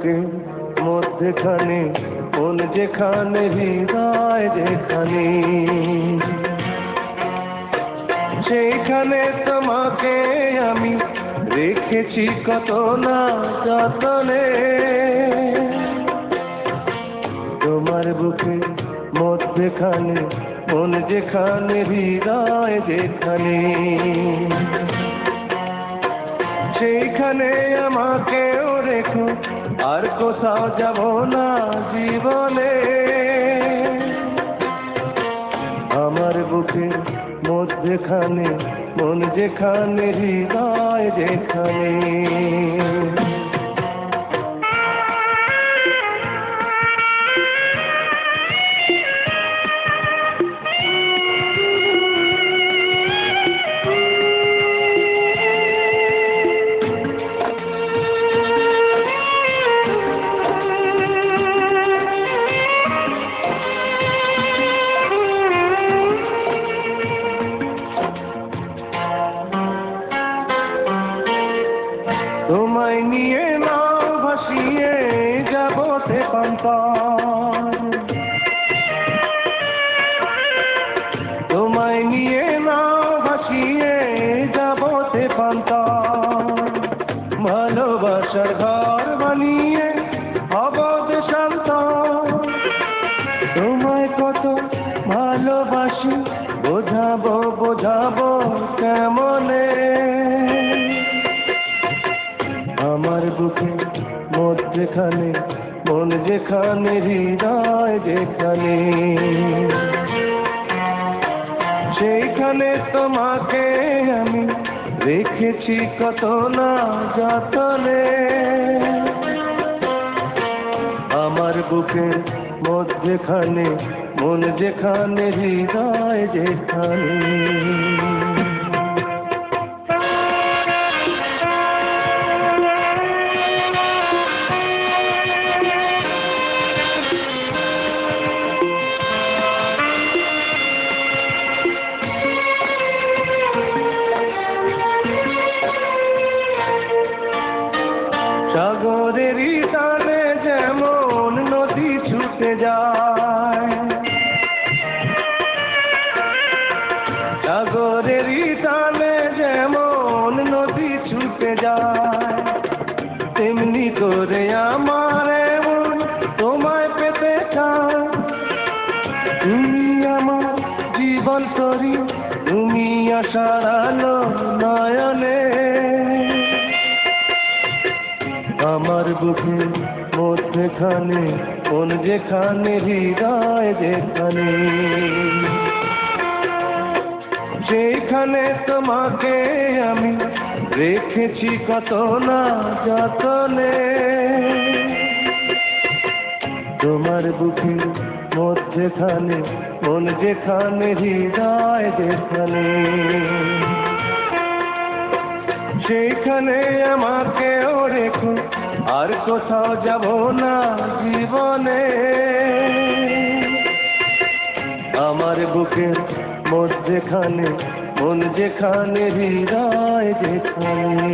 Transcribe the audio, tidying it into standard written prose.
বুকে মধ্যখানে মন যেখানে হৃদয় যেখানে, সেইখানে তোমাকে আমি রেখেছি কত না যতনে। তোমার বুকে মধ্যখানে মন যেখানে হৃদয় যেখানে, সেইখানে আমাকেও রেখো, আর কোথাও যাব না জীবনে। আমার বুকে মধ্যখানে মন যেখানে হৃদয় যেখানে। তোমায় নিয়ে নাও ভাসিয়ে যাব তেপান্তর, তোমায় নিয়ে নাও ভাসিয়ে যাব তেপান্তর। ভালোবাসার ঘর বানিয়ে হব দেশান্তর। তোমায় কত ভালোবাসি বোঝাবো বোঝাবো কেমনে। আমার বুকে মধ্যখানে মন যেখানে হৃদয় যেখানে, সেইখানে তোমাকে আমি রেখেছি কত না যতনে। আমার বুকে মধ্যখানে মন যেখানে হৃদয় যেখানে। সাগরেরই টানে যেমন নদী ছুটে যায়, সাগরেরই টানে যেমন নদী ছুটে যায়, তেমনি করে আমার মন তোমায় পেতে চায়। তুমি আমার জীবন তরি, তুমি আশার আলো নয়নে। আমার বুকে মধ্যখানে মন যেখানে হৃদয় যেখানে, সেইখানে তোমাকে আমি রেখেছি কত না যতনে। তোমার বুকে মধ্যখানে মন যেখানে হৃদয় যেখানে, সেইখানে আমাকেও রেখো, আর কোথাও যাব না জীবনে। আমার বুকের মধ্যখানে মন যেখানে হৃদয় যেখানে।